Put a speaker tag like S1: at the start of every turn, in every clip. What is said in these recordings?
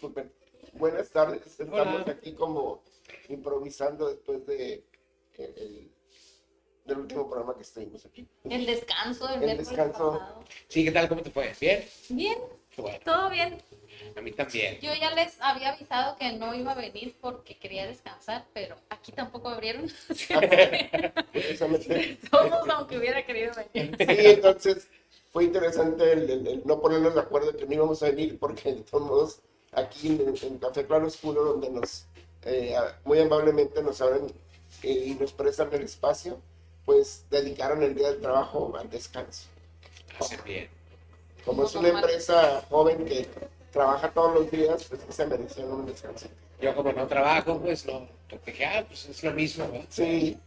S1: disculpen. Buenas tardes, estamos
S2: Hola.
S1: aquí como improvisando después del último programa que estuvimos aquí.
S3: El descanso del
S1: El
S3: miércoles
S1: descanso.
S3: pasado.
S2: Sí, ¿qué tal? ¿Cómo te fue? ¿Bien?
S3: Bien,
S2: Qué bueno.
S3: todo bien.
S2: A mí también.
S3: Yo ya les había avisado que no iba a venir porque quería descansar, pero aquí tampoco abrieron. Así que
S1: Precisamente.
S3: todos, aunque hubiera querido venir.
S1: Sí, entonces fue interesante el no ponernos de acuerdo que no íbamos a venir porque de todos modos aquí en Café Claro Oscuro, donde nos muy amablemente nos abren y nos prestan el espacio, pues dedicaron el día del trabajo al descanso.
S2: Hacen bien.
S1: Como es una empresa joven que trabaja todos los días, pues que se merecían un descanso.
S2: Yo como no trabajo, pues no. Dije, pues es lo mismo, ¿no?
S1: Sí,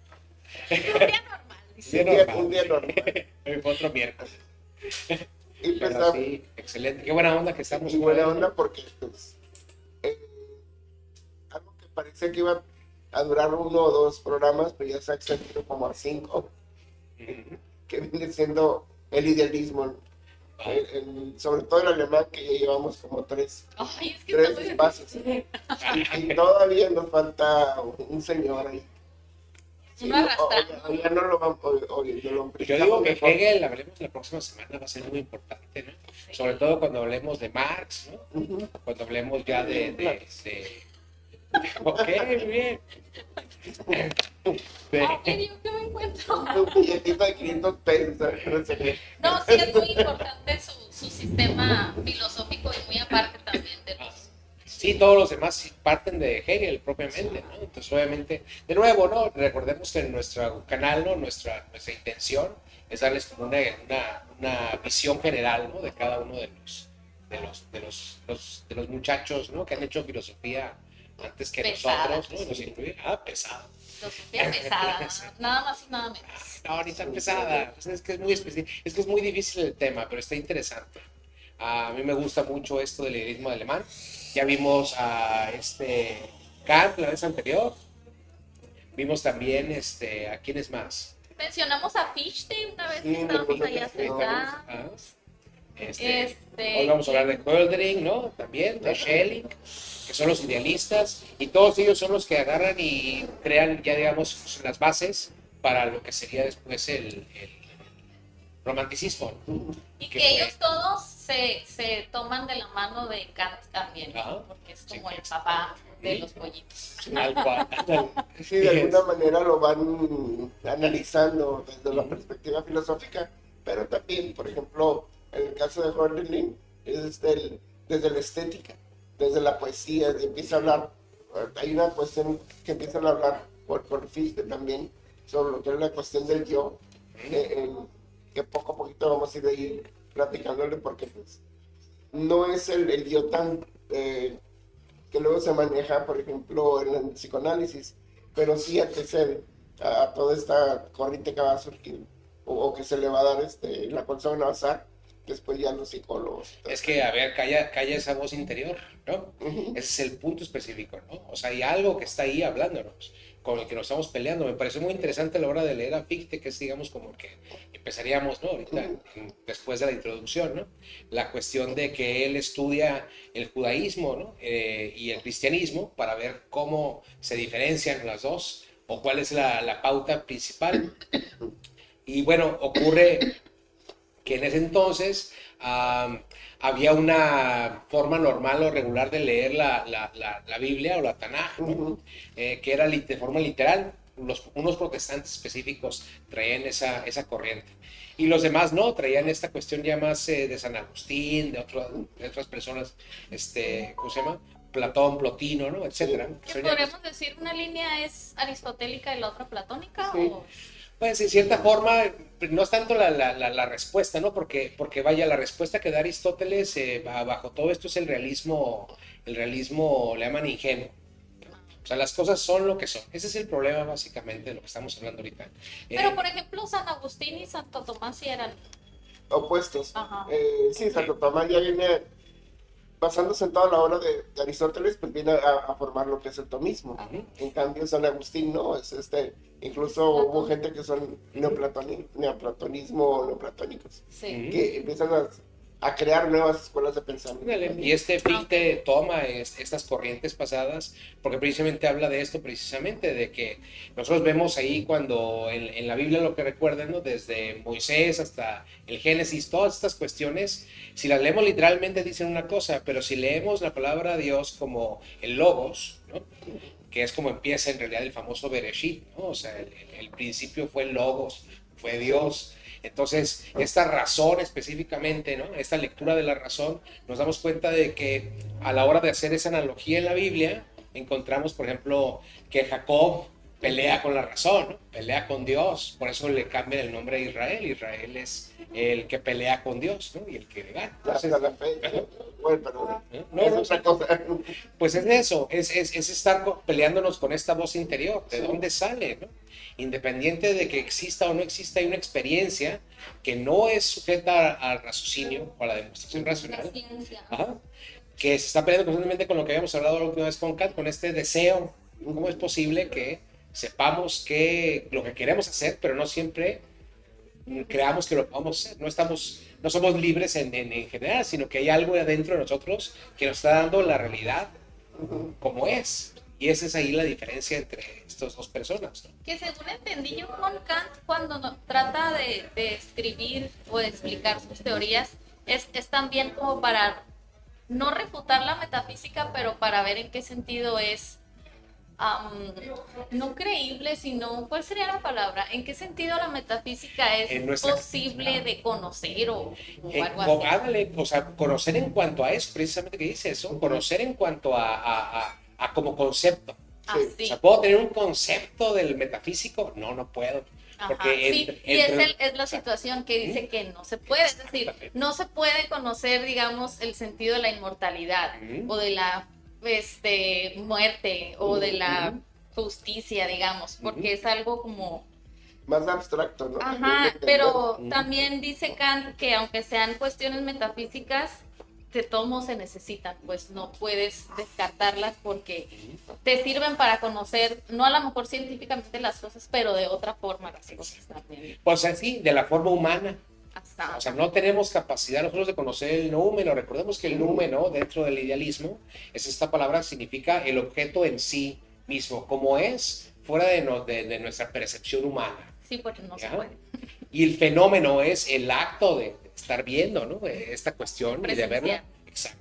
S3: Un día normal, dice.
S1: un día normal.
S2: Hoy fue otro miércoles.
S1: Y pues
S2: Pero sí, excelente. Qué buena onda que estamos.
S1: y buena onda porque pues eh, algo que parecía que iba a durar 1 o 2 programas, pero ya se ha extendido como a 5,
S2: Ujú.
S1: que viene siendo el idealismo, sobre todo el alemán, que ya llevamos como tres
S3: Ay, es que está muy
S1: espacios.
S3: difícil.
S1: Y todavía nos falta un señor ahí. Sí,
S3: Uno arrastrando.
S1: ya no lo vamos, oye, no lo
S2: Yo digo que
S1: mejor.
S2: Hegel, hablemos la próxima semana, va a ser muy importante, ¿no? Sobre todo cuando hablemos de Marx, ¿no?
S1: Ujú.
S2: Cuando hablemos ya Ok, muy bien.
S3: Ay, yo que me encuentro.
S1: Un billetito de 500 pesos, no sé qué.
S3: No, sí es muy importante su sistema filosófico y muy aparte también de los...
S2: Sí, todos los demás sí parten de Hegel propiamente, ¿no? Entonces, obviamente, de nuevo, ¿no? Recordemos que en nuestro canal, ¿no? Nuestra intención es darles como una visión general, ¿no? De cada uno de los muchachos, ¿no? Que han hecho filosofía antes que
S3: Pesada.
S2: nosotros, ¿no? Nos incluye. Pesado.
S3: Filosofía pesada, nada más y nada menos.
S2: No, ni tan pesada. Es que es muy específico. Es que es muy difícil el tema, pero está interesante. A mí me gusta mucho esto del idealismo alemán. Ya vimos a Kant la vez anterior. Vimos también a quién es más.
S3: Mencionamos a Fichte una vez que
S1: Sí,
S3: estábamos
S1: me
S3: allá
S1: acuerdo.
S3: sentados.
S2: Hoy vamos a hablar de Hölderlin, ¿no? También, de Schelling, que son los idealistas. Y todos ellos son los que agarran y crean, ya digamos, las bases para lo que sería después el romanticismo, ¿no?
S3: Y
S2: Que
S3: que
S2: fue-
S3: ellos todos se toman de la mano de Kant también,
S2: Ajá.
S3: porque es
S2: Sí,
S3: como el
S2: exacto.
S3: papá de los pollitos.
S2: Tal cual.
S1: Sí, de alguna manera lo van analizando desde la perspectiva filosófica, pero también, por ejemplo, en el caso de Hölderlin, es desde la estética, desde la poesía, empieza a hablar, hay una cuestión que empiezan a hablar por Fichte también, sobre lo que es la cuestión del yo, que poco a poquito vamos a ir ahí platicándole, porque pues, no es el yo tan... que luego se maneja, por ejemplo, en el psicoanálisis, pero sí antecede a toda esta corriente que va a surgir o que se le va a dar, la cual se van a basar después ya los psicólogos.
S2: Es que, a ver, calla esa voz interior, ¿no?
S1: Ujú.
S2: Ese es el punto específico, ¿no? O sea, hay algo que está ahí hablándonos, con el que nos estamos peleando. Me pareció muy interesante a la hora de leer a Fichte, que es, digamos, como el que empezaríamos, ¿no? Ahorita, después de la introducción, ¿no? La cuestión de que él estudia el judaísmo, ¿no? Y el cristianismo para ver cómo se diferencian las dos o cuál es la pauta principal. Y bueno, ocurre que en ese entonces había una forma normal o regular de leer la Biblia o la Tanaj, ¿no? Que era de forma literal. Unos protestantes específicos traían esa corriente. Y los demás no, traían esta cuestión ya más de San Agustín, de otras personas, ¿cómo se llama? Platón, Plotino, ¿no? Etcétera.
S3: ¿Qué podríamos decir? ¿Una línea es aristotélica y la otra platónica?
S1: Sí.
S3: ¿O?
S2: Pues en cierta forma, no es tanto la respuesta, ¿no? Porque vaya, la respuesta que da Aristóteles bajo todo esto es el realismo le llaman ingenuo. O sea, las cosas son lo que son. Ese es el problema básicamente de lo que estamos hablando ahorita.
S3: Pero, por ejemplo, San Agustín y Santo Tomás sí eran...
S1: Opuestos.
S3: Ajá.
S1: Sí, Santo Tomás ya viene basándose en toda la obra de Aristóteles, pues viene a formar lo que es el tomismo. En cambio, San Agustín no, es incluso hubo gente que son neoplatonismo o neoplatónicos,
S3: Sí.
S1: que empiezan a crear nuevas escuelas de pensamiento.
S2: Y Fichte toma estas corrientes pasadas porque precisamente habla de esto, precisamente de que nosotros vemos ahí cuando en la Biblia lo que recuerdan, ¿no? Desde Moisés hasta el Génesis, todas estas cuestiones, si las leemos literalmente dicen una cosa, pero si leemos la palabra de Dios como el Logos, ¿no? Que es como empieza en realidad el famoso Bereshit, ¿no? O sea, el principio fue el Logos, fue Dios. Entonces, esta razón específicamente, ¿no? Esta lectura de la razón, nos damos cuenta de que a la hora de hacer esa analogía en la Biblia, encontramos, por ejemplo, que Jacob pelea con la razón, ¿no? Pelea con Dios, por eso le cambian el nombre a Israel. Israel es el que pelea con Dios, ¿no? Y el que gana. Entonces,
S1: la fe, bueno, pero
S2: es otra cosa. Pues es eso, es estar peleándonos con esta voz interior, ¿de dónde sale, no? Independiente de que exista o no exista, hay una experiencia que no es sujeta al raciocinio o a la demostración racional, que se está peleando constantemente con lo que habíamos hablado la última vez con Kat, con este deseo. ¿Cómo es posible que sepamos que lo que queremos hacer, pero no siempre creamos que lo podamos hacer? No somos libres en general, sino que hay algo adentro de nosotros que nos está dando la realidad como es. Y esa es ahí la diferencia entre estas dos personas, ¿no?
S3: Que según entendí yo con Kant, cuando trata de escribir o de explicar sus teorías, es también como para no refutar la metafísica, pero para ver en qué sentido es no creíble, sino, ¿cuál sería la palabra? ¿En qué sentido la metafísica es posible de conocer o algo así?
S2: Hágale, o sea, conocer en cuanto a eso, precisamente que dice eso, conocer en cuanto a como concepto.
S3: Sí.
S2: O sea, ¿puedo tener un concepto del metafísico? No puedo. Porque
S3: sí, y es la situación que dice que no se puede, es decir, no se puede conocer, digamos, el sentido de la inmortalidad o de la muerte o de la justicia, digamos, porque es algo como
S1: más abstracto, ¿no?
S3: Pero también dice Kant que aunque sean cuestiones metafísicas, de todos modos se necesitan, pues no puedes descartarlas porque te sirven para conocer, no a lo mejor científicamente las cosas, pero de otra forma las cosas también.
S2: Pues así, de la forma humana.
S3: Hasta.
S2: O sea, no tenemos capacidad nosotros de conocer el númeno. Recordemos que el númeno, dentro del idealismo, esta palabra significa el objeto en sí mismo, como es fuera de nuestra percepción humana.
S3: Sí, porque no se puede.
S2: Y el fenómeno es el acto de estar viendo, ¿no? Esta cuestión y de verla. Exacto.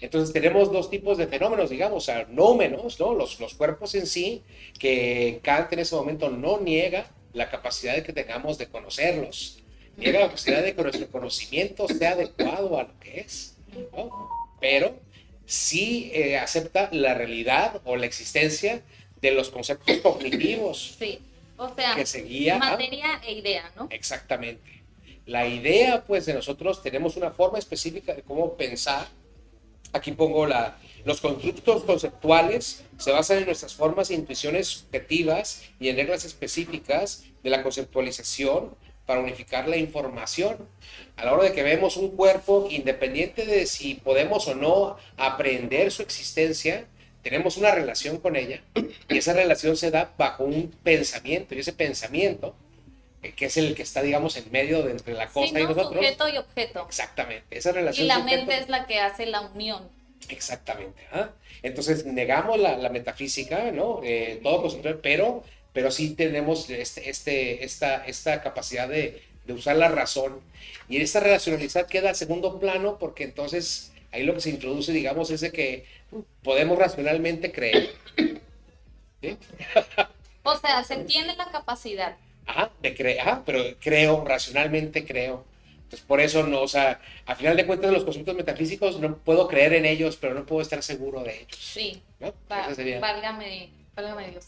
S2: Entonces tenemos dos tipos de fenómenos, digamos, o sea, nómenos, ¿no? Los cuerpos en sí, que Kant en ese momento no niega la capacidad de que tengamos de conocerlos, niega la capacidad de que nuestro conocimiento sea adecuado a lo que es, ¿no? Pero sí acepta la realidad o la existencia de los conceptos cognitivos.
S3: Sí, o sea,
S2: que se guía
S3: materia e idea, ¿no?
S2: Exactamente. La idea, pues, de nosotros tenemos una forma específica de cómo pensar. Aquí pongo los constructos conceptuales se basan en nuestras formas e intuiciones subjetivas y en reglas específicas de la conceptualización para unificar la información. A la hora de que vemos un cuerpo, independiente de si podemos o no aprender su existencia, tenemos una relación con ella y esa relación se da bajo un pensamiento y ese pensamiento que es el que está, digamos, en medio de entre la cosa y nosotros.
S3: Sujeto y objeto.
S2: Exactamente, esa relación.
S3: Y la mente es la que hace la unión.
S2: Exactamente. Entonces, negamos la metafísica, ¿no? Todo concepto, pero sí tenemos esta capacidad de usar la razón. Y esta racionalidad queda a segundo plano porque entonces ahí lo que se introduce, digamos, es de que podemos racionalmente creer. ¿Sí?
S3: O sea, se tiene la capacidad.
S2: De creer, pero racionalmente creo. Entonces, por eso no, o sea, a final de cuentas los conceptos metafísicos no puedo creer en ellos, pero no puedo estar seguro de ellos.
S3: Sí,
S2: ¿no?
S3: válgame Dios.
S2: Válgame Dios.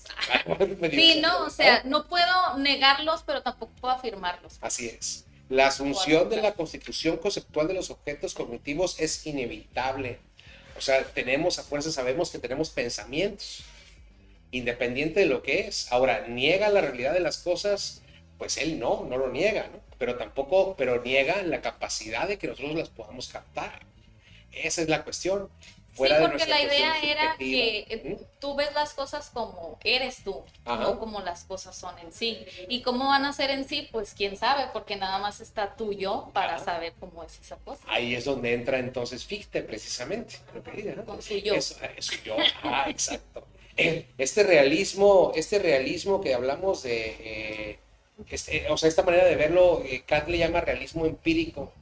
S3: Sí, no, o sea, no puedo negarlos, pero tampoco puedo afirmarlos.
S2: Así es. La asunción de la constitución conceptual de los objetos cognitivos es inevitable. O sea, a fuerza sabemos que tenemos pensamientos, independiente de lo que es. Ahora, ¿niega la realidad de las cosas? Pues él no lo niega, ¿no? Pero niega la capacidad de que nosotros las podamos captar. Esa es la cuestión. fuera
S3: sí,
S2: de
S3: porque
S2: nuestra
S3: la idea
S2: cuestión
S3: era
S2: subjetiva.
S3: que tú ves las cosas como eres tú,
S2: Ajá.
S3: no como las cosas son en sí. ¿Y cómo van a ser en sí? Pues quién sabe, porque nada más está tú y yo para
S2: Ajá.
S3: saber cómo es esa cosa.
S2: Ahí es donde entra entonces Fichte, precisamente. Lo que dice, ¿no?
S3: Con su yo.
S2: Eso yo. Exacto. Este realismo que hablamos de, o sea, esta manera de verlo, Kant le llama realismo empírico,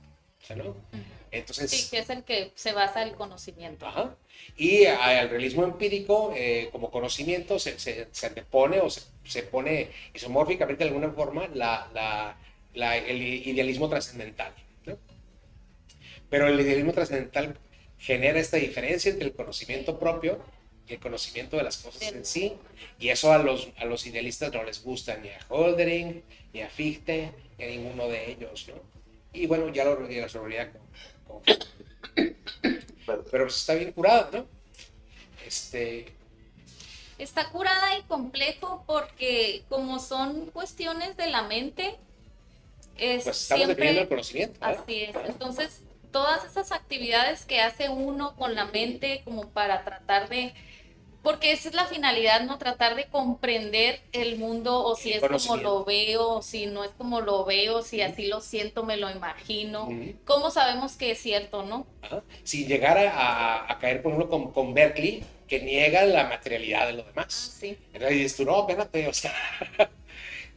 S2: o sea, ¿no? Entonces,
S3: Sí, que es el que se basa el conocimiento.
S2: ajá. Y al realismo empírico, como conocimiento, se antepone o se pone isomórficamente de alguna forma el idealismo trascendental, ¿no? Pero el idealismo trascendental genera esta diferencia entre el conocimiento propio y el conocimiento de las cosas en sí, y eso a los idealistas no les gusta, ni a Hölderlin, ni a Fichte, ni a ninguno de ellos, ¿no? Y bueno, ya lo resolvería pero pues está bien curada, ¿no?
S3: Está curada y complejo porque como son cuestiones de la mente, es
S2: Pues estamos
S3: siempre
S2: definiendo el conocimiento, ¿verdad?
S3: así es. Entonces, todas esas actividades que hace uno con la mente como para tratar de, porque esa es la finalidad, ¿no? Tratar de comprender el mundo, o si es como lo veo, o si no es como lo veo, si así lo siento, me lo imagino. ¿Cómo sabemos que es cierto, no?
S2: Ajá. Si llegara a caer, por ejemplo, con Berkeley, que niega la materialidad de lo demás.
S3: Sí.
S2: Entonces dices tú, no, espérate, o sea,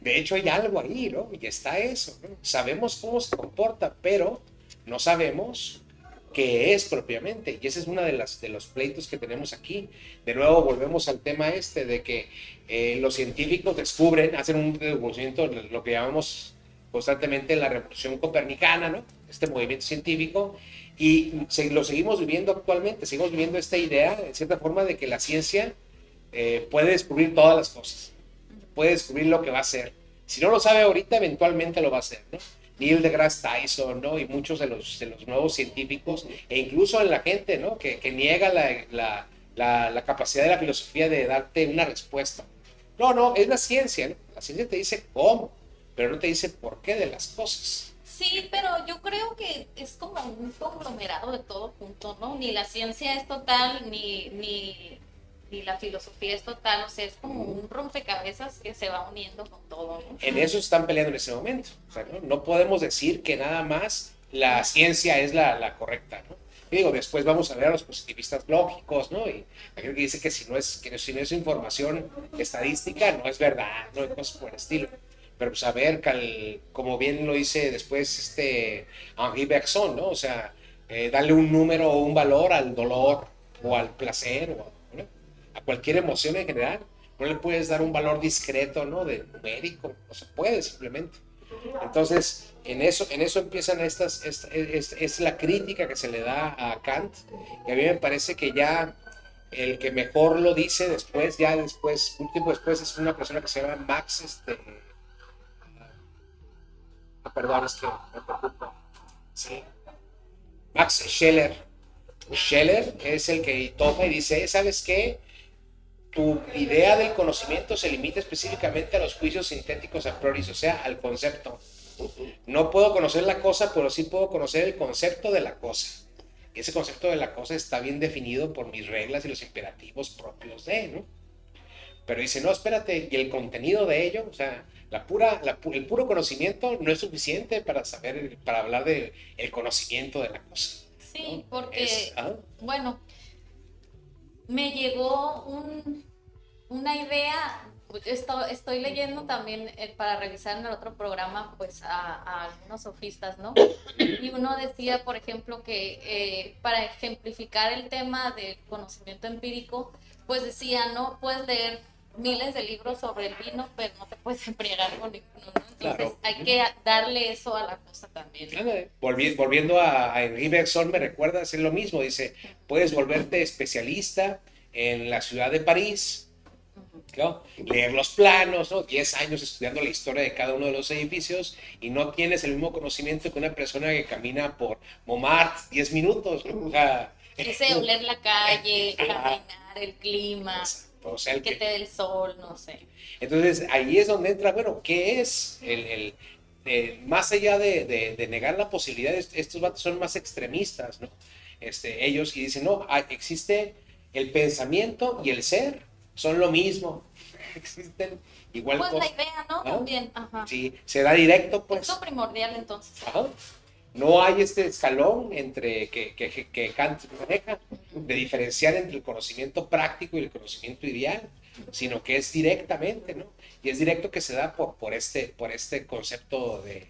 S2: de hecho hay algo ahí, ¿no? Y está eso, ¿no? Sabemos cómo se comporta, pero no sabemos qué es propiamente. Y ese es uno de los pleitos que tenemos aquí. De nuevo, volvemos al tema de que los científicos descubren, hacen un movimiento, lo que llamamos constantemente la revolución copernicana, ¿no? Este movimiento científico, y lo seguimos viviendo actualmente, seguimos viviendo esta idea, en cierta forma, de que la ciencia puede descubrir todas las cosas, puede descubrir lo que va a ser. Si no lo sabe ahorita, eventualmente lo va a hacer, ¿no? Neil deGrasse Tyson, ¿no? Y muchos de los nuevos científicos, e incluso en la gente, ¿no? Que niega la capacidad de la filosofía de darte una respuesta. No, es la ciencia, ¿no? La ciencia te dice cómo, pero no te dice por qué de las cosas.
S3: Sí, pero yo creo que es como un conglomerado de todo junto, ¿no? Ni la ciencia es total, ni la filosofía es total, o sea, es como un rompecabezas que se va uniendo con todo, ¿no?
S2: En eso están peleando en ese momento. O sea, no podemos decir que nada más la ciencia es la correcta, ¿no? Y digo, después vamos a ver a los positivistas lógicos, ¿no? Y aquel que dice que si no es información estadística, no es verdad, no hay cosas por el estilo. Pero pues a ver, como bien lo dice después Henri Bergson, ¿no? O sea, darle un número o un valor al dolor o al placer o a cualquier emoción en general. No le puedes dar un valor discreto, ¿no? De numérico, no se puede simplemente. Entonces, en eso empiezan es la crítica que se le da a Kant, y a mí me parece que ya el que mejor lo dice un tiempo después, es una persona que se llama Max, perdón, es que me preocupa. Sí. Max Scheler. Scheler es el que toma y dice, ¿sabes qué? Tu idea del conocimiento se limita específicamente a los juicios sintéticos a priori, o sea, al concepto. No puedo conocer la cosa, pero sí puedo conocer el concepto de la cosa. Y ese concepto de la cosa está bien definido por mis reglas y los imperativos propios ¿no? Pero dice, no, espérate, y el contenido de ello, o sea, el puro conocimiento no es suficiente para hablar de el conocimiento de la cosa.
S3: Sí, ¿no? Porque, bueno, me llegó una idea, estoy leyendo también para revisar en el otro programa, pues a algunos sofistas, ¿no? Y uno decía, por ejemplo, que para ejemplificar el tema del conocimiento empírico, pues decía, no puedes leer miles de libros sobre el vino, pero no te puedes embriagar con ninguno, ¿no? Entonces claro, hay que darle eso a la cosa también, ¿no?
S2: Volviendo a Henri Bergson, me recuerda hacer lo mismo, dice, puedes volverte especialista en la ciudad de París, ¿no? Leer los planos, ¿no? 10 años estudiando la historia de cada uno de los edificios, y no tienes el mismo conocimiento que una persona que camina por Montmartre 10 minutos, ¿no? O sea,
S3: oler la calle, caminar, el clima,
S2: o sea,
S3: que te dé el sol, no sé.
S2: Entonces ahí es donde entra, bueno, ¿qué es más allá de negar la posibilidad? Estos vatos son más extremistas, ¿no? ellos, y dicen, no, existe el pensamiento y el ser, son lo mismo, existen igual
S3: Pues la
S2: cosas.
S3: idea, ¿no? También, ajá.
S2: Sí, se da directo, pues.
S3: Es lo primordial, entonces.
S2: Ajá. No hay este escalón entre que Kant maneja de diferenciar entre el conocimiento práctico y el conocimiento ideal, sino que es directamente, ¿no? Y es directo que se da por este concepto de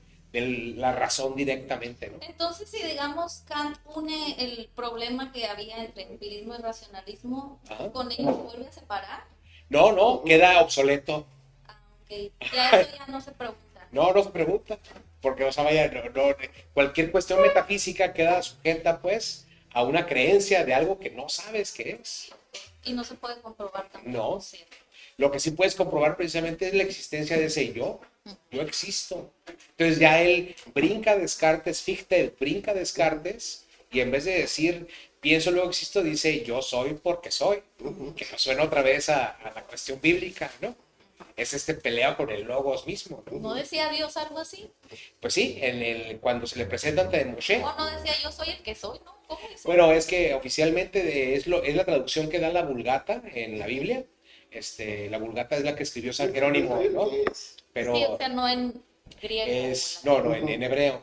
S2: la razón directamente, ¿no?
S3: Entonces, si digamos Kant une el problema que había entre empirismo y racionalismo,
S2: Ajá.
S3: ¿con ellos vuelve a separar?
S2: No, queda obsoleto.
S3: Ah, ok. Ya eso ya no se pregunta.
S2: No se pregunta, porque o sea, vaya, cualquier cuestión metafísica queda sujeta, pues, a una creencia de algo que no sabes qué es.
S3: Y no se puede comprobar tampoco.
S2: No.
S3: Sí.
S2: Lo que sí puedes comprobar precisamente es la existencia de ese yo. Yo existo. Entonces ya él brinca Descartes, Fichte brinca Descartes, y en vez de decir pienso luego existo, dice yo soy porque soy. Que nos suena otra vez a la cuestión bíblica, ¿no? Es pelea con el logos mismo, ¿no?
S3: ¿No decía Dios algo así?
S2: Pues sí, cuando se le presenta ante Moshe.
S3: ¿O no decía yo soy el que soy, no? ¿Cómo dice?
S2: Bueno, es que oficialmente es la traducción que da la Vulgata en la Biblia. La Vulgata es la que escribió San Jerónimo, ¿no? Pero
S3: Sí, o sea, no en griego.
S2: no, en hebreo.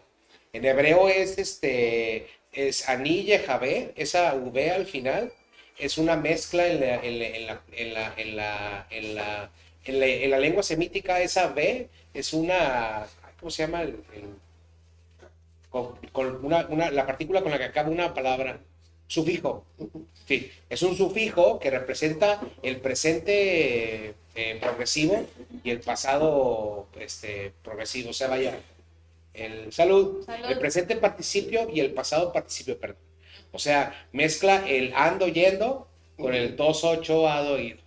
S2: En hebreo es Ani Yehavé, esa V al final, es una mezcla en la lengua semítica, esa V es una, ¿cómo se llama? Con la partícula con la que acaba una palabra, sufijo. Sí, es un sufijo que representa el presente progresivo y el pasado progresivo. O sea, vaya, salud, el presente participio y el pasado participio, perdón. O sea, mezcla el ando yendo con el 2-8 ado ido.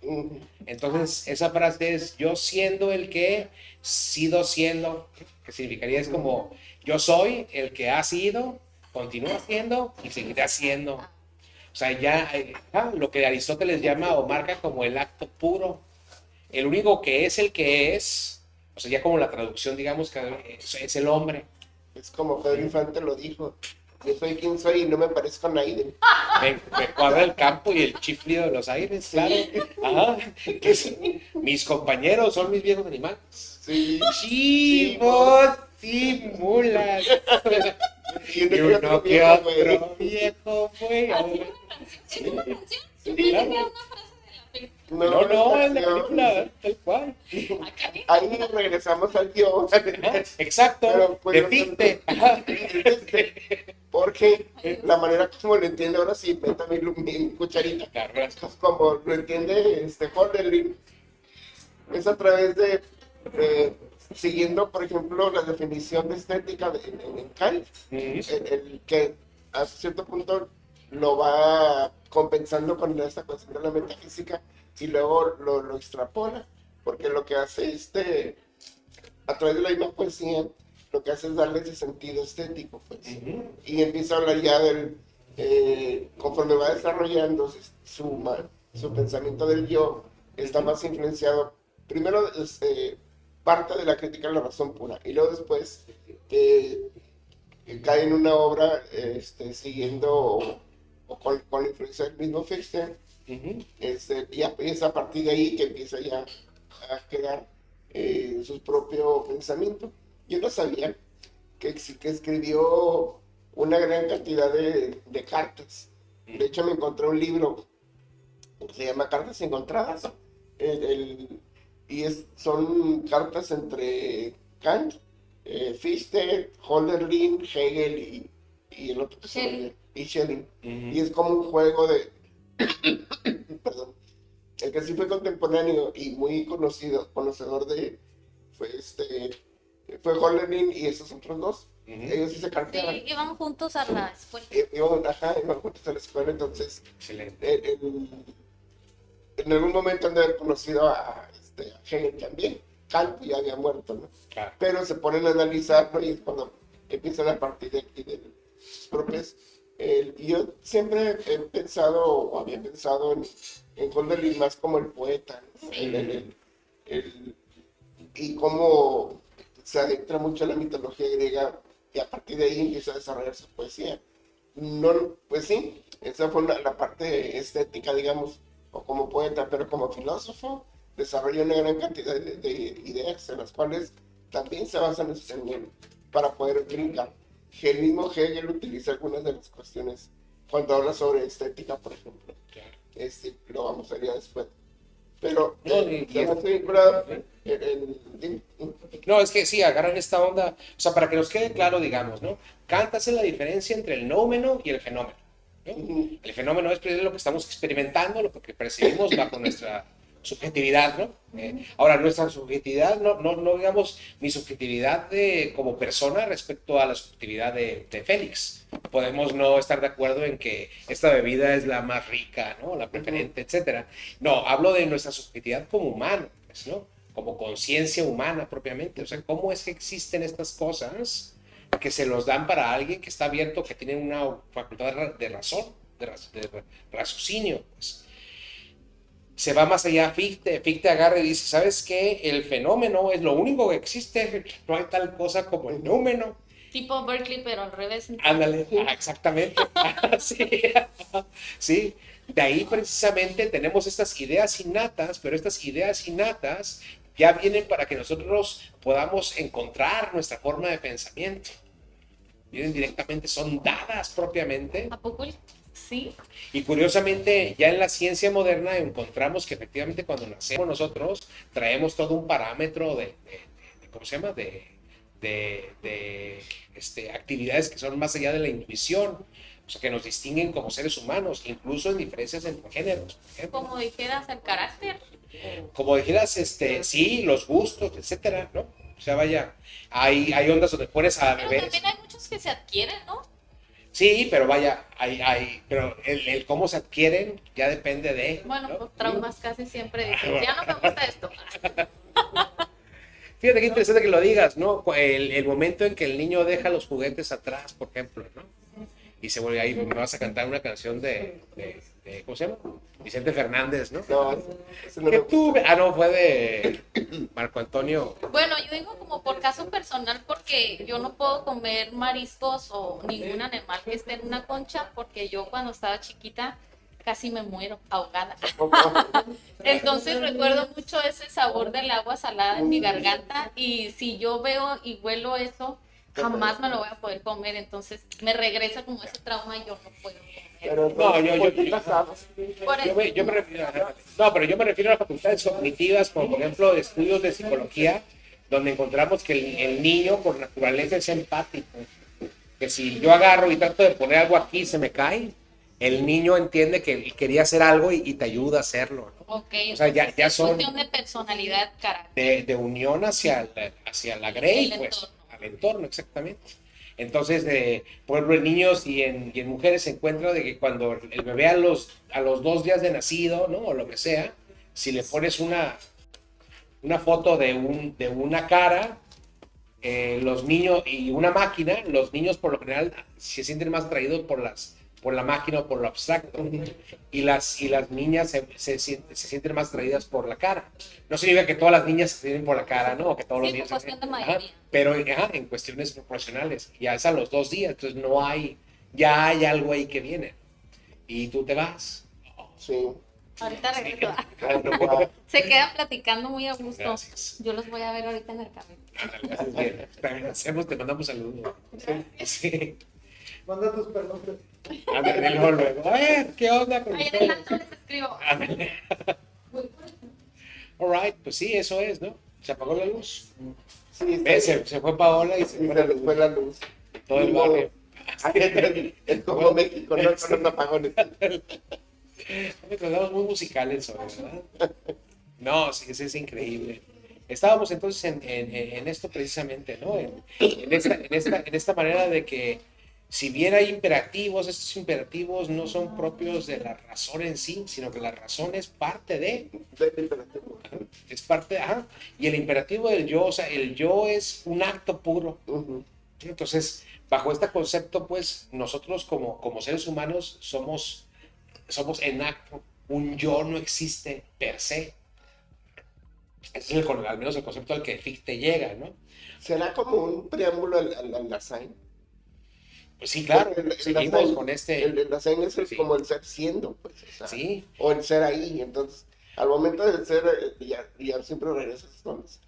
S2: Entonces, esa frase es yo siendo el que sido siendo, que significaría es como yo soy el que ha sido, continúa siendo y seguirá siendo. O sea, ya lo que Aristóteles llama o marca como el acto puro. El único que es el que es, o sea, ya como la traducción, digamos, que es el hombre.
S1: Es como Pedro Infante lo dijo. Yo soy quien soy y no me parezco a nadie.
S2: Me cuadra el campo y el chiflido de los aires, claro. Ajá. Mis compañeros son mis viejos animales.
S1: Sí.
S2: Chivos y mulas.
S1: Y
S2: uno que otro viejo fue.
S3: ¿Es una canción? Yo
S2: Sí,
S3: pensé
S2: claro.
S3: que era una frase de la película.
S2: No, en la película, tal cual.
S1: Ahí regresamos al Dios.
S2: Exacto,
S1: Pero, pues,
S2: de Fichte.
S1: Porque la manera como lo entiende ahora sí, meta mi cucharita. Como lo entiende Hölderlin, es a través de siguiendo, por ejemplo, la definición de estética en Kant, el que a cierto punto lo va compensando con esta cuestión de la metafísica y luego lo extrapola, porque lo que hace a través de la misma poesía, lo que hace es darle ese sentido estético, pues. Y empieza a hablar ya conforme va desarrollando su pensamiento del yo, está más influenciado, primero parte de la crítica a la razón pura, y luego después cae en una obra siguiendo o con la influencia del mismo Fichte, y es a partir de ahí que empieza ya a crear su propio pensamiento. Yo no sabía que escribió una gran cantidad de cartas. De hecho, me encontré un libro que se llama Cartas Encontradas, son cartas entre Kant, Fichte, Hölderlin, Hegel y el otro que se llama Schelling. Y es como un juego de perdón, el que sí fue contemporáneo y muy conocedor fue Hölderlin y esos otros dos. Ellos sí se carteaban.
S3: Sí, iban juntos a la escuela.
S1: Iban juntos a la escuela, entonces en algún momento han de haber conocido a Hegel también. Kant ya había muerto, ¿no?
S2: Claro.
S1: Pero se ponen a analizarlo y es cuando empiezan a partir de sus propias. Yo siempre he pensado, o había pensado en Hölderlin más como el poeta, ¿no?
S3: Sí.
S1: Y cómo se adentra mucho en la mitología griega y a partir de ahí empieza a desarrollar su poesía. No, pues sí, esa fue la parte estética, digamos, o como poeta, pero como filósofo desarrolla una gran cantidad de ideas en las cuales también se basan para poder brincar. El mismo Hegel utiliza algunas de las cuestiones cuando habla sobre estética, por ejemplo.
S2: Claro.
S1: Lo vamos a ver ya después. Pero,
S2: No, no, es que sí, agarran esta onda, o sea, para que nos quede claro, digamos, ¿no? Kant hace la diferencia entre el noumeno y el fenómeno, ¿no? El fenómeno es precisamente lo que estamos experimentando, lo que percibimos bajo nuestra subjetividad, ¿no? Ahora, nuestra subjetividad, no digamos, mi subjetividad como persona respecto a la subjetividad de Félix. Podemos no estar de acuerdo en que esta bebida es la más rica, ¿no? La preferente, etcétera. No, hablo de nuestra subjetividad como humano, pues, ¿no? Como conciencia humana propiamente. O sea, ¿cómo es que existen estas cosas que se los dan para alguien que está abierto, que tiene una facultad de razón, de raciocinio, pues? Se va más allá Fichte agarra y dice, ¿sabes qué? El fenómeno es lo único que existe, no hay tal cosa como el númeno.
S3: Tipo Berkeley, pero al revés.
S2: Ándale, exactamente. Sí. Sí, de ahí precisamente tenemos estas ideas innatas, pero estas ideas innatas ya vienen para que nosotros podamos encontrar nuestra forma de pensamiento. Vienen directamente, son dadas propiamente.
S3: ¿A poco? Sí.
S2: Y curiosamente, ya en la ciencia moderna encontramos que efectivamente cuando nacemos nosotros traemos todo un parámetro ¿cómo se llama? Actividades que son más allá de la intuición, o sea, que nos distinguen como seres humanos, incluso en diferencias entre géneros, por ejemplo.
S3: Como dijeras, el carácter.
S2: Como dijeras, sí, los gustos, etcétera, ¿no? O sea, vaya, hay ondas donde pones a
S3: Pero
S2: bebés.
S3: también hay muchos que se adquieren, ¿no?
S2: Sí, pero vaya, pero el cómo se adquieren ya depende de...
S3: Bueno,
S2: ¿no?
S3: pues traumas casi siempre dicen, ya no me gusta esto.
S2: Fíjate qué interesante que lo digas, ¿no? El momento en que el niño deja los juguetes atrás, por ejemplo, ¿no? Y se vuelve ahí, me vas a cantar una canción de ¿cómo se llama? Vicente Fernández, ¿no?
S1: No, eso no
S2: Que tuve... Ah, no, fue de Marco Antonio.
S3: Bueno, yo digo como por caso personal porque yo no puedo comer mariscos o ningún animal que esté en una concha porque yo cuando estaba chiquita casi me muero ahogada. Entonces recuerdo mucho ese sabor del agua salada en mi garganta y si yo veo y huelo eso, jamás me lo voy a poder comer. Entonces me regresa como ese trauma y yo no puedo comer.
S1: Pero
S2: No, yo me refiero pero yo me refiero a facultades cognitivas, como por ejemplo estudios de psicología, donde encontramos que el niño por naturaleza es empático. Que si yo agarro y trato de poner algo aquí y se me cae, el niño entiende que quería hacer algo y te ayuda a hacerlo, ¿no?
S3: Ok,
S2: o sea, ya
S3: es
S2: son
S3: cuestión de personalidad, carácter.
S2: de unión hacia la grey,
S3: El
S2: pues,
S3: entorno.
S2: al entorno, exactamente. Entonces, por ejemplo, en niños y en mujeres se encuentra de que cuando el bebé a los 2 días de nacido, ¿no? O lo que sea, si le pones una foto de una cara, los niños y una máquina, los niños por lo general se sienten más atraídos por la máquina o por lo abstracto, y las niñas se sienten más atraídas por la cara. No significa que todas las niñas se sienten por la cara, ¿no? O que todos los niños
S3: cuestión de mayoría.
S2: pero en cuestiones proporcionales, ya es a los 2 días, entonces ya hay algo ahí que viene, y tú te vas.
S1: Sí.
S3: Ahorita regreso.
S1: Wow.
S3: Se quedan platicando muy a gusto.
S2: Gracias.
S3: Yo los voy a ver ahorita en el camino.
S2: Te mandamos saludos. Sí.
S1: Manda tus perros.
S2: Ándale, luego. A ver, ¿qué onda con
S3: Ahí en
S2: ustedes?
S3: el alto les escribo.
S2: Ándale. All right, pues sí, eso es, ¿no? Se apagó la luz.
S1: Sí,
S2: Se fue Paola y se
S1: y
S2: fue
S1: se les fue la luz.
S2: todo el barrio.
S1: Es como México, no son apagones.
S2: Nos damos muy musicales hoy, ¿verdad? No, sí, es increíble. Estábamos entonces en esto precisamente, ¿no? En esta manera de que si bien hay imperativos, estos imperativos no son propios de la razón en sí, sino que la razón es parte de. Es parte de. Ajá. Y el imperativo del yo, o sea, el yo es un acto puro. Entonces, bajo este concepto, pues, nosotros como seres humanos somos en acto. Un yo no existe per se. Ese es al menos el concepto al que Fichte llega, ¿no?
S1: ¿Será como un preámbulo al Dasein?
S2: Pues sí, claro,
S1: Porque
S2: seguimos
S1: Dasein,
S2: con este...
S1: el Dasein es
S2: Sí.
S1: como el ser siendo, pues, o sea,
S2: Sí,
S1: o el ser ahí. Entonces, al momento del ser, ya siempre regreso a esas zonas,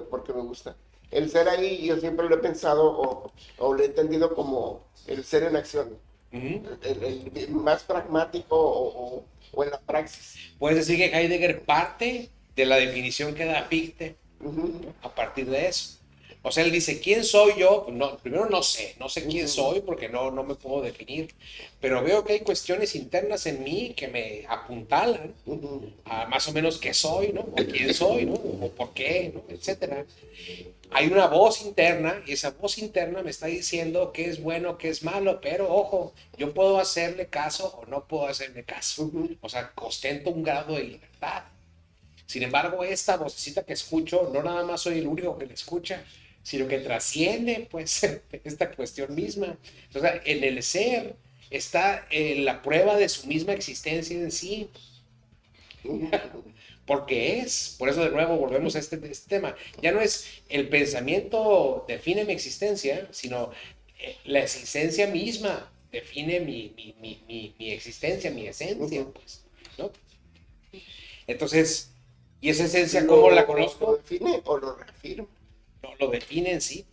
S1: porque me gusta. El ser ahí yo siempre lo he pensado o lo he entendido como el ser en acción,
S2: ujú.
S1: el más pragmático o en la praxis.
S2: Puedes decir que Heidegger parte de la definición que da Fichte
S1: Ujú,
S2: a partir de eso. O sea, él dice, ¿quién soy yo? Pues no, primero no sé quién
S1: ujú,
S2: soy porque no me puedo definir, pero veo que hay cuestiones internas en mí que me apuntalan
S1: ujú,
S2: a más o menos qué soy, ¿no? O quién soy, ¿no? O por qué, ¿no? Etcétera. Hay una voz interna y esa voz interna me está diciendo qué es bueno, qué es malo, pero ojo, yo puedo hacerle caso o no puedo hacerle caso.
S1: ujú,
S2: O sea, ostento un grado de libertad. Sin embargo, esta vocecita que escucho, no nada más soy el único que la escucha, sino que trasciende, pues, esta cuestión misma. O sea, en el ser está la prueba de su misma existencia en sí,
S1: ujú,
S2: porque es. Por eso, de nuevo, volvemos a este tema. Ya no es el pensamiento define mi existencia, sino la existencia misma define mi existencia, mi esencia,
S1: ujú.
S2: pues, ¿no? Entonces, ¿y esa esencia cómo la
S1: ¿Lo
S2: conozco?
S1: define o lo reafirma?
S2: No, lo definen, sí.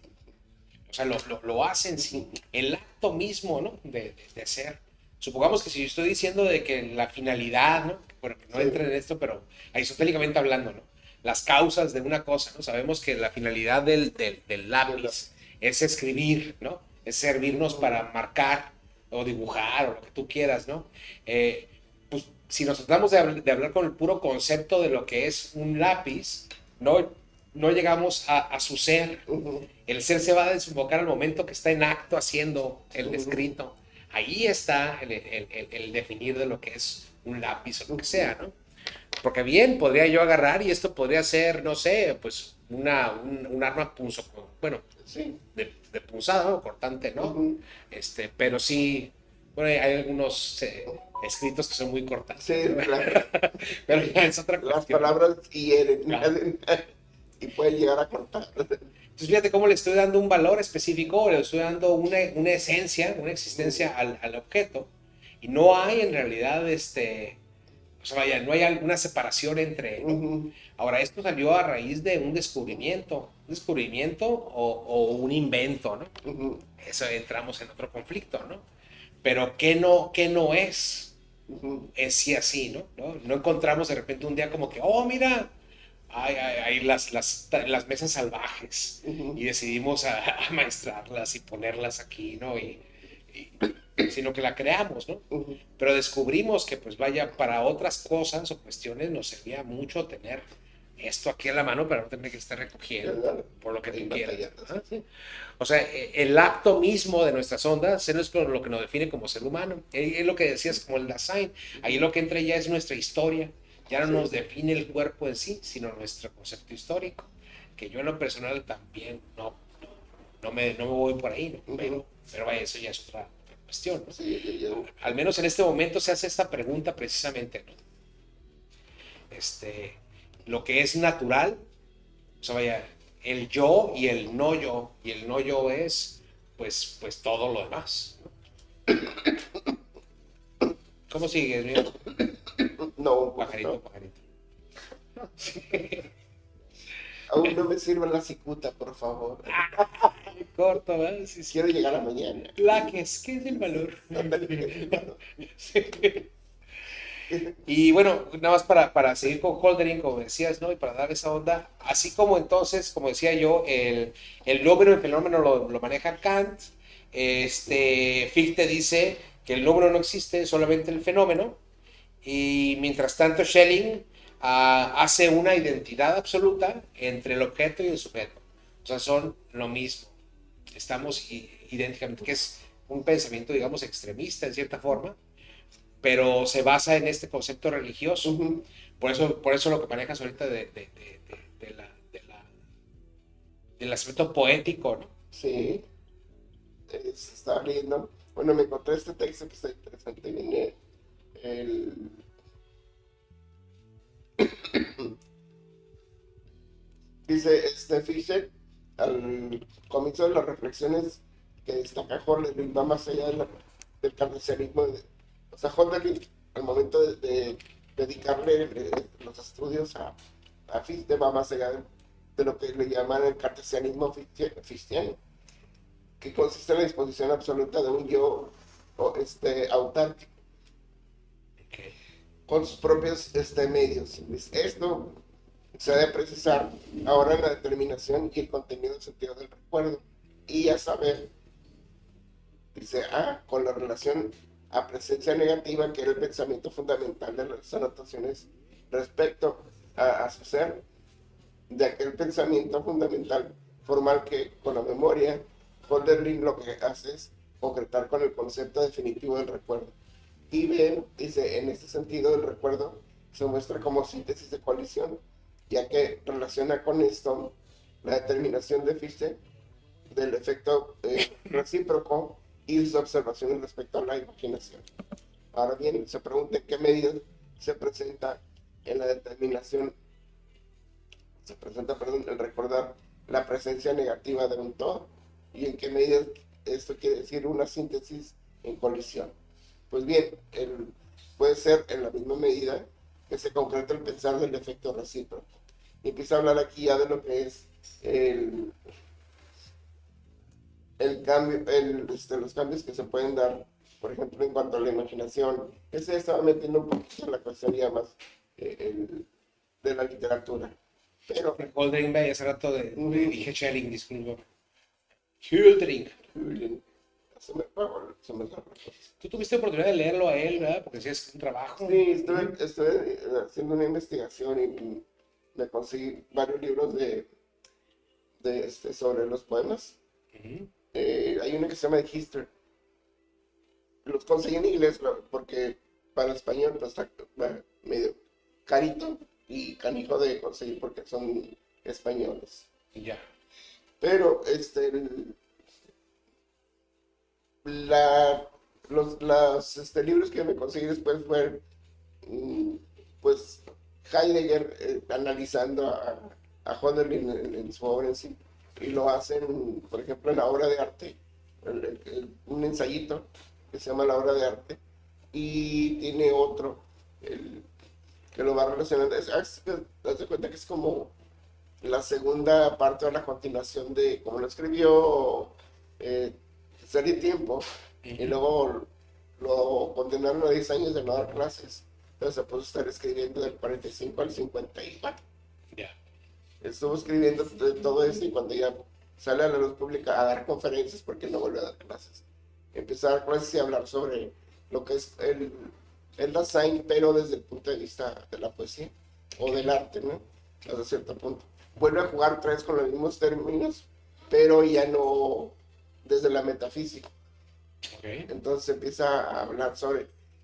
S2: O sea, lo hacen, sí.
S1: Ujú,
S2: El acto mismo, ¿no? De ser. Supongamos que si yo estoy diciendo de que la finalidad, ¿no? Bueno, que no
S1: sí,
S2: entra en esto, pero aristotélicamente hablando, ¿no? Las causas de una cosa, ¿no? Sabemos que la finalidad del
S1: de la-
S2: lápiz es escribir, ¿no? Es servirnos
S1: ujú,
S2: para marcar o dibujar o lo que tú quieras, ¿no? Pues si nos tratamos de hablar con el puro concepto de lo que es un lápiz, no llegamos a su ser.
S1: ujú,
S2: El ser se va a desembocar al momento que está en acto haciendo el
S1: ujú,
S2: escrito. Ahí está el definir de lo que es un lápiz o lo que
S1: ujú.
S2: sea, ¿no? Porque bien, podría yo agarrar y esto podría ser, no sé, pues un arma bueno,
S1: Sí,
S2: de punzada, ¿no? Cortante, ¿no?
S1: ujú,
S2: Pero sí, bueno, hay algunos escritos que son muy cortantes,
S1: sí,
S2: ¿no?
S1: claro.
S2: Pero ya es otra
S1: Las
S2: cuestión.
S1: palabras hieren
S2: Claro.
S1: y pueden llegar a cortar.
S2: Entonces, fíjate cómo le estoy dando un valor específico, le estoy dando una esencia, una
S1: Ujú,
S2: existencia al objeto, y no hay en realidad, o sea, vaya, no hay alguna separación entre, ¿no?
S1: ujú,
S2: Ahora, esto salió a raíz de un descubrimiento o un invento, ¿no?
S1: ujú,
S2: Eso entramos en otro conflicto, ¿no? Pero qué no es?
S1: ujú,
S2: Es sí así, ¿no? No encontramos de repente un día como que, oh, mira, hay las mesas salvajes y
S1: ujú,
S2: decidimos amaestrarlas y ponerlas aquí, ¿no? Sino que la creamos, ¿no?
S1: ujú.
S2: Pero descubrimos que, pues vaya, para otras cosas o cuestiones nos servía mucho tener esto aquí en la mano para no tener que estar
S1: Ya
S2: recogiendo
S1: nada,
S2: por lo que
S1: ahí
S2: tú quieras.
S1: batallando, sí,
S2: ¿Ah?
S1: sí.
S2: O sea, el acto mismo de nuestras ondas es lo que nos define como ser humano. Es lo que decías como el Dasein. Ahí
S1: Ujú,
S2: lo que entra ya es nuestra historia. Ya no nos
S1: sí,
S2: define el cuerpo en sí, sino nuestro concepto histórico. Que yo en lo personal también no me voy por ahí, ¿no?
S1: ujú,
S2: Pero vaya, eso ya es otra cuestión, ¿no?
S1: sí,
S2: Al menos en este momento se hace esta pregunta precisamente, ¿no? Este, lo que es natural, o sea, vaya, el yo y el no yo, y el no yo es, pues todo lo demás. ¿Cómo sigues, mío?
S1: no, un
S2: Pajarito,
S1: poquito.
S2: pajarito.
S1: Aún no me sirve la cicuta, por favor.
S2: Corto, ¿verdad? Sí, sí.
S1: Quiero llegar a mañana.
S2: Laques, ¿qué es el valor?
S1: Ándale, ¿qué es el valor?
S2: Sí. Y bueno, nada más para seguir con Holdering, como decías, ¿no? Y para dar esa onda, así como entonces, como decía yo, el número, el fenómeno lo maneja Kant, Fichte dice que el número no existe, solamente el fenómeno, y mientras tanto Schelling hace una identidad absoluta entre el objeto y el sujeto. O sea, son lo mismo, estamos idénticamente, que es un pensamiento, digamos, extremista en cierta forma, pero se basa en este concepto religioso.
S1: Ujú,
S2: Por eso lo que manejas ahorita del aspecto poético, ¿no?
S1: sí, se está leyendo. Bueno, me encontré este texto que está interesante. Viene el. Dice Fisher, al comienzo de las reflexiones que destaca Hölderlin va más allá del cartesianismo. O sea, Hölderlin, al momento de dedicarle los estudios a Fichte, va más allá de lo que le llaman el cartesianismo fichteano, que consiste en la disposición absoluta de un yo autárquico, con sus propios medios. Esto se debe precisar ahora en la determinación y el contenido del sentido del recuerdo, y a saber, dice con la relación a presencia negativa, que era el pensamiento fundamental de las anotaciones respecto a su ser, de aquel pensamiento fundamental formal que con la memoria, Hölderlin lo que hace es concretar con el concepto definitivo del recuerdo. Y bien, dice, en este sentido el recuerdo se muestra como síntesis de colisión, ya que relaciona con esto la determinación de Fichte del efecto recíproco y sus observaciones respecto a la imaginación. Ahora bien, se pregunta en qué medida se presenta en la determinación, el recordar la presencia negativa de un todo, y en qué medida esto quiere decir una síntesis en colisión. Pues bien, puede ser en la misma medida que se concreta el pensar del efecto recíproco. Y empieza a hablar aquí ya de lo que es el cambio, los cambios que se pueden dar, por ejemplo, en cuanto a la imaginación. Ese estaba metiendo un poquito en la cuestión ya más de la literatura. Pero
S2: Hölderlin, hace rato dije Schelling, disculpa. Hölderlin.
S1: Se me da.
S2: Tú tuviste oportunidad de leerlo a él, ¿verdad? Porque sí es un trabajo.
S1: Sí, estuve haciendo una investigación y me conseguí varios libros sobre los poemas.
S2: Uh-huh.
S1: Hay uno que se llama The History. Los conseguí en inglés porque para español pues, está medio carito y canijo de conseguir porque son españoles.
S2: Ya.
S1: Pero los libros que me conseguí después fueron pues Heidegger analizando a Hölderlin en su obra en sí, y lo hacen, por ejemplo, en la obra de arte, un ensayito que se llama La obra de arte, y tiene otro que lo va relacionando. Haz de cuenta que es como la segunda parte o la continuación de como lo escribió Ser y Tiempo, y luego lo condenaron a 10 años de no dar clases. Entonces se puso a estar escribiendo del 45 al 54.
S2: Ya.
S1: Estuvo escribiendo todo esto, y cuando ya sale a la luz pública a dar conferencias, porque no vuelve a dar clases, empieza a dar clases y a hablar sobre lo que es el Dasein, pero desde el punto de vista de la poesía o del arte, ¿no? Hasta cierto punto. Vuelve a jugar otra vez con los mismos términos, pero ya no desde la metafísica.
S2: Okay.
S1: Entonces empieza a hablar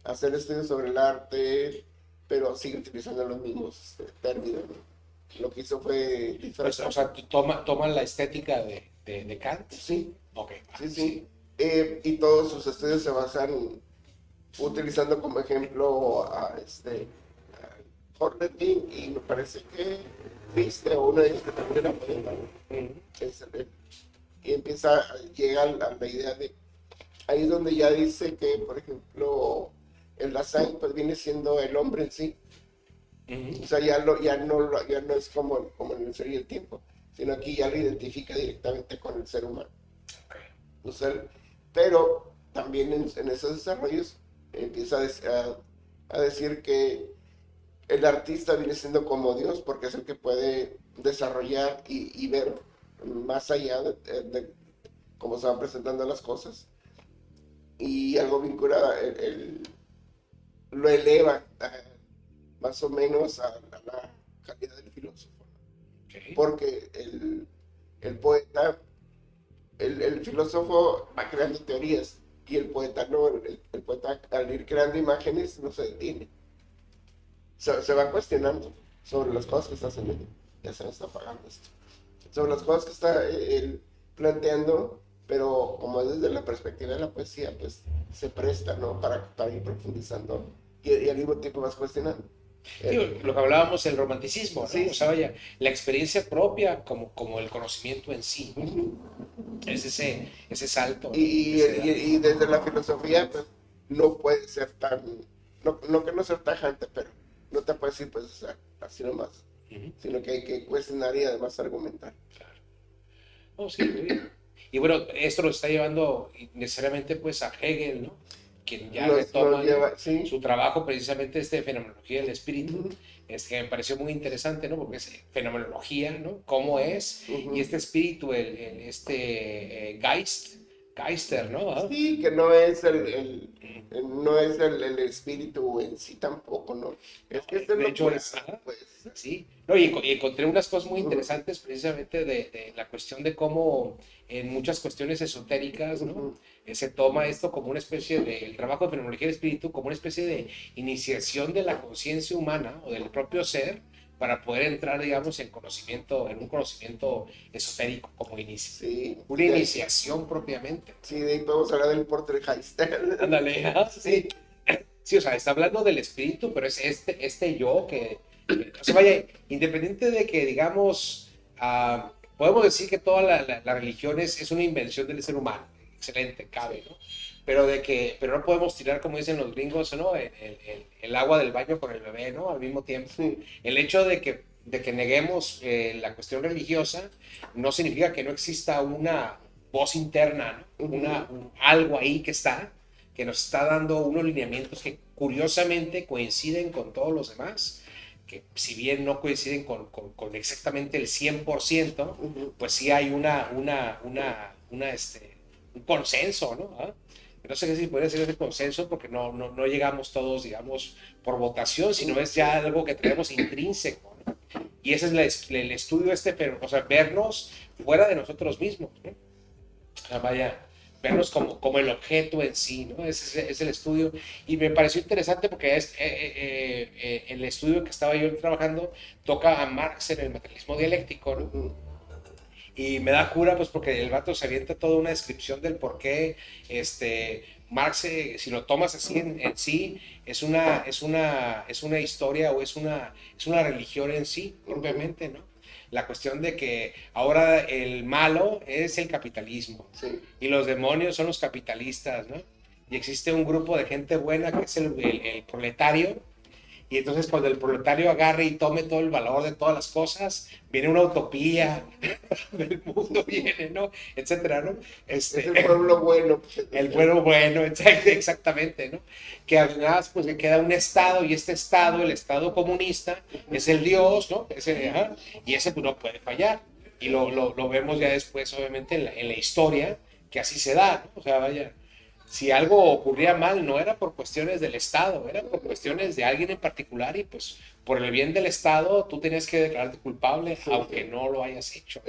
S1: hacer estudios sobre el arte, pero sigue utilizando los mismos términos, ¿no? Lo que hizo fue
S2: diferente. O sea, toman la estética de Kant.
S1: Sí.
S2: Okay.
S1: Sí. Y todos sus estudios se basan utilizando como ejemplo a Hölderlin, y me parece que Fichte o uno de ellos que también era poeta, ¿no? Y llega a la idea de, ahí es donde ya dice que, por ejemplo, el Dasein pues viene siendo el hombre en sí. O sea, ya no es como en el Ser y el Tiempo, sino aquí ya lo identifica directamente con el ser humano. O sea, pero también en esos desarrollos empieza a decir que el artista viene siendo como Dios, porque es el que puede desarrollar y ver más allá de cómo se van presentando las cosas, y algo vinculado, lo eleva más o menos a la calidad del filósofo. Okay. Porque el poeta, el filósofo va creando teorías, y el poeta no. El poeta, al ir creando imágenes, no se detiene. Se va cuestionando sobre las cosas que está haciendo. Ya se me está apagando esto. Sobre las cosas que está él planteando, pero como es desde la perspectiva de la poesía, pues se presta, ¿no? Para ir profundizando, y al mismo tiempo vas cuestionando.
S2: Lo que hablábamos, el romanticismo, ¿no?
S1: Sí,
S2: o sea, vaya, la experiencia propia como el conocimiento en sí. Es ese salto.
S1: Y desde la filosofía, pues, no puede ser tan, no que no ser tajante, pero no te puedes decir, pues, o sea, así nomás, sino que hay que cuestionar y además argumentar.
S2: Claro. No, sí, muy bien. Y bueno, esto nos está llevando necesariamente pues a Hegel, ¿no? Quien ya retoma
S1: ¿sí?
S2: su trabajo precisamente de fenomenología del espíritu. Es que me pareció muy interesante, ¿no? Porque es fenomenología, ¿no? Cómo es, y este espíritu, Geister, ¿no? ¿Ah?
S1: Sí, que no es no es el espíritu en sí tampoco, ¿no? Es que es
S2: De hecho,
S1: pues.
S2: Sí, no, y encontré unas cosas muy interesantes precisamente de la cuestión de cómo en muchas cuestiones esotéricas, ¿no? Se toma esto como una especie de, el trabajo de fenomenología del espíritu como una especie de iniciación de la conciencia humana o del propio ser para poder entrar, digamos, en un conocimiento esotérico como inicio.
S1: Sí,
S2: Una iniciación propiamente.
S1: Sí, de ahí podemos hablar del Poltergeister.
S2: Ándale, sí. Sí, o sea, está hablando del espíritu, pero es este yo o sea, vaya, independiente de que, digamos, podemos decir que toda la religión es una invención del ser humano, excelente, cabe, ¿no? Pero no podemos tirar, como dicen los gringos, ¿no? El agua del baño con el bebé, ¿no? Al mismo tiempo.
S1: Sí.
S2: El hecho de que neguemos la cuestión religiosa no significa que no exista una voz interna, ¿no? Algo ahí que nos está dando unos lineamientos que curiosamente coinciden con todos los demás, que si bien no coinciden con exactamente el 100%, pues sí hay un consenso, ¿no? ¿Ah? No sé si podría ser ese consenso porque no llegamos todos, digamos, por votación, sino es ya algo que tenemos intrínseco, ¿no? Y ese es el estudio pero, o sea, vernos fuera de nosotros mismos, ¿no? O sea, vaya, vernos como el objeto en sí, ¿no? Ese es el estudio. Y me pareció interesante porque el estudio que estaba yo trabajando toca a Marx en el materialismo dialéctico, ¿no? Y me da cura, pues, porque el vato se avienta toda una descripción del por qué Marx, si lo tomas así en sí, es una historia o es una religión en sí, propiamente, ¿no? La cuestión de que ahora el malo es el capitalismo,
S1: sí,
S2: y los demonios son los capitalistas, ¿no? Y existe un grupo de gente buena que es el proletario, y entonces cuando el proletario agarre y tome todo el valor de todas las cosas, viene una utopía del mundo, viene, ¿no? Etcétera, ¿no?
S1: Es el pueblo bueno.
S2: El pueblo bueno, exactamente, ¿no? Que además pues le queda un Estado, y este Estado, el Estado comunista, es el Dios, ¿no? Y ese pues no puede fallar. Y lo vemos ya después, obviamente, en la historia, que así se da, ¿no? O sea, vaya, si algo ocurría mal, no era por cuestiones del Estado, era por cuestiones de alguien en particular, y pues por el bien del Estado tú tenías que declararte culpable, sí, aunque no lo hayas hecho,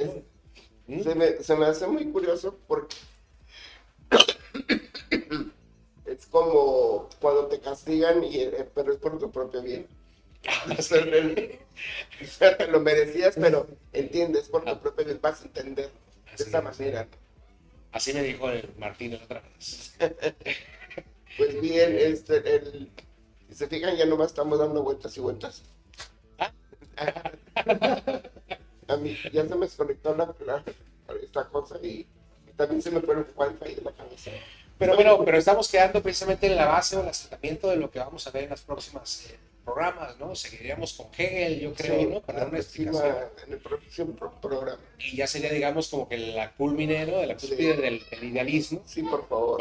S2: ¿no?
S1: Se me hace muy curioso porque es como cuando te castigan, pero es por tu propio bien. O sea, te lo merecías, pero entiendes, por tu propio bien, vas a entender de esta manera.
S2: Así me dijo el Martínez otra vez.
S1: Pues bien, si se fijan, ya nomás estamos dando vueltas y vueltas. A mí ya se me desconectó esta cosa y también se me fue el wifi de la cabeza.
S2: Pero bueno, estamos quedando precisamente en la base o el asentamiento de lo que vamos a ver en los próximos programas, ¿no? Seguiríamos con Hegel, yo creo,
S1: sí,
S2: ¿no? Para dar una explicación.
S1: En el próximo programa.
S2: Y ya sería, digamos, como que la culmine, ¿no? De la cúspide del idealismo.
S1: Sí, por favor.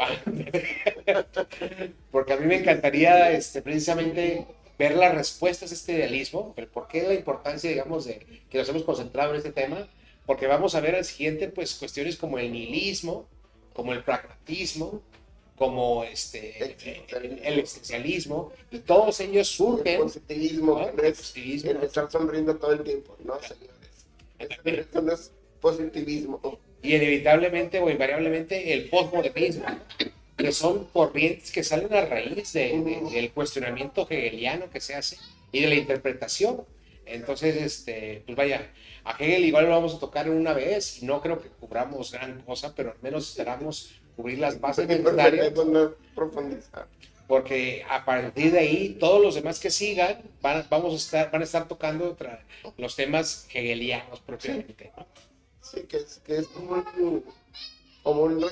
S2: Porque a mí me encantaría precisamente ver las respuestas a este idealismo, pero por qué la importancia, digamos, de que nos hemos concentrado en este tema, porque vamos a ver al siguiente, pues, cuestiones como el nihilismo, como el pragmatismo, como el existencialismo, y todos ellos surgen.
S1: El positivismo,
S2: ¿no?
S1: Que no es el estar sonriendo todo el tiempo, no, señores. Eso no es positivismo.
S2: Y inevitablemente o invariablemente el postmodernismo, que son corrientes que salen a raíz del cuestionamiento hegeliano que se hace y de la interpretación. Entonces, pues vaya, a Hegel igual lo vamos a tocar una vez, y no creo que cubramos gran cosa, pero al menos esperamos cubrir las bases necesarias, porque a partir de ahí todos los demás que sigan van a estar tocando los temas hegelianos propiamente, ¿no?
S1: Sí, que es como un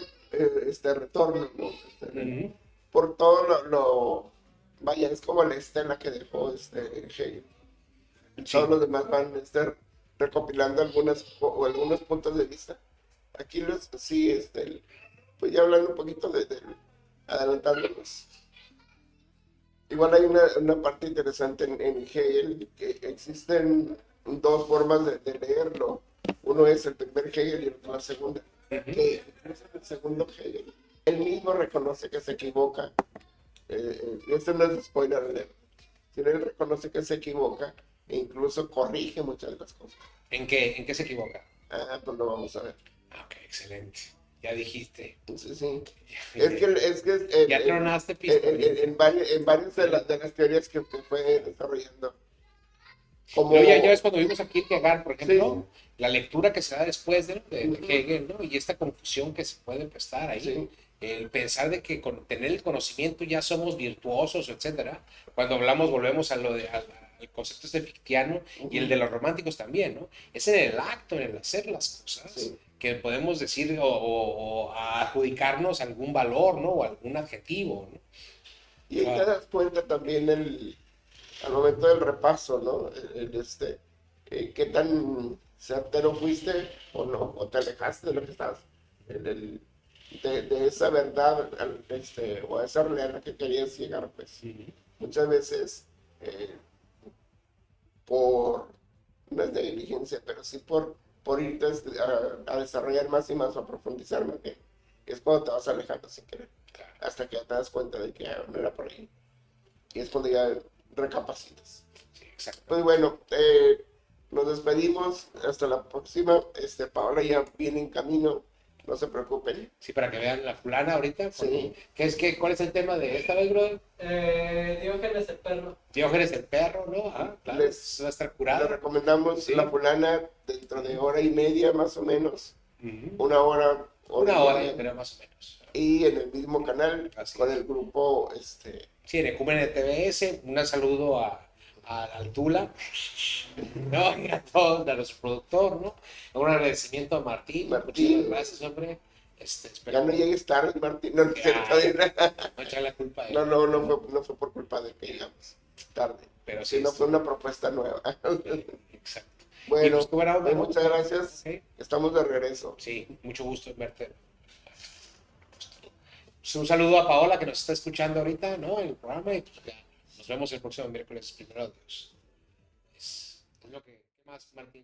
S1: retorno, ¿no?
S2: Ujú.
S1: Por todo vaya, es como la estela que dejó Hegel.
S2: Sí.
S1: Todos los demás van recopilando algunos puntos de vista. Aquí sí, pues ya hablando un poquito adelantándonos. Igual hay una parte interesante en Hegel, que existen dos formas de leerlo. Uno es el primer Hegel y el otro la segunda.
S2: Ujú.
S1: Que incluso en el segundo Hegel, él mismo reconoce que se equivoca. Este no es spoiler alert, sino él reconoce que se equivoca e incluso corrige muchas de las cosas.
S2: ¿En qué se equivoca?
S1: Pues lo vamos a ver.
S2: Ah, ok, excelente. Ya dijiste.
S1: Entonces, sí.
S2: Ya,
S1: Es que
S2: ya tronaste pistolita.
S1: en varias de las teorías que fue desarrollando,
S2: Luego ya
S1: como...
S2: ves cuando vimos a Kierkegaard, por
S1: Sí,
S2: ejemplo, la lectura que se da después de
S1: Ujú.
S2: Hegel, ¿no? Y esta confusión que se puede prestar ahí.
S1: Sí.
S2: El pensar de que con tener el conocimiento ya somos virtuosos, etcétera. Cuando hablamos, volvemos al concepto fictiano y el de los románticos también, ¿no? Es en el acto, en el hacer las cosas,
S1: Sí.
S2: que podemos decir o adjudicarnos algún valor, ¿no? O algún adjetivo, ¿no?
S1: Y ahí te
S2: Ah,
S1: das cuenta también al momento del repaso, ¿no? Qué tan certero fuiste o no, o te alejaste de lo que estabas, de esa verdad, o a esa realidad a la que querías llegar, pues.
S2: ujú.
S1: Muchas veces, eh, por, no es negligencia, pero sí por irte a desarrollar más y más o a profundizar más, que es cuando te vas alejando sin querer, hasta que te das cuenta de que no era por ahí. Y es cuando ya recapacitas.
S2: Sí, exacto.
S1: Pues bueno, nos despedimos. Hasta la próxima. Paola ya viene en camino. No se preocupen.
S2: Sí, para que vean la fulana ahorita.
S1: Sí.
S2: ¿Cuál es el tema de esta vez, brother?
S4: Diógenes el perro.
S2: Diógenes el perro, ¿no? Ah, claro, va a estar
S1: Les
S2: curada.
S1: recomendamos
S2: Sí.
S1: la fulana dentro de hora y media más o menos.
S2: Ujú.
S1: Una hora.
S2: Una
S1: y
S2: hora,
S1: media.
S2: yo creo, más o menos.
S1: Y en el mismo canal
S2: Así
S1: con
S2: es.
S1: el grupo.
S2: Sí, en Ecúmene TVS, un saludo al Tula, ¿no? Y a todos, a nuestro productor, ¿no? Un agradecimiento a Martín.
S1: Martín.
S2: Muchas gracias, hombre. Espero
S1: Ya no llegues tarde, Martín. No, no es cierto.
S2: no echar la culpa a él.
S1: No fue por culpa de que llegamos tarde.
S2: Pero sí,
S1: Sino fue una propuesta nueva.
S2: exacto. Y
S1: Bueno,
S2: pues qué buena onda,
S1: pues
S2: ¿no?
S1: muchas gracias.
S2: Sí.
S1: Estamos de regreso.
S2: Sí, mucho gusto en verte. Pues un saludo a Paola que nos está escuchando ahorita, ¿no? En el programa y pues ya, nos vemos el próximo miércoles, primero Dios. Es lo que, ¿qué más, Martín?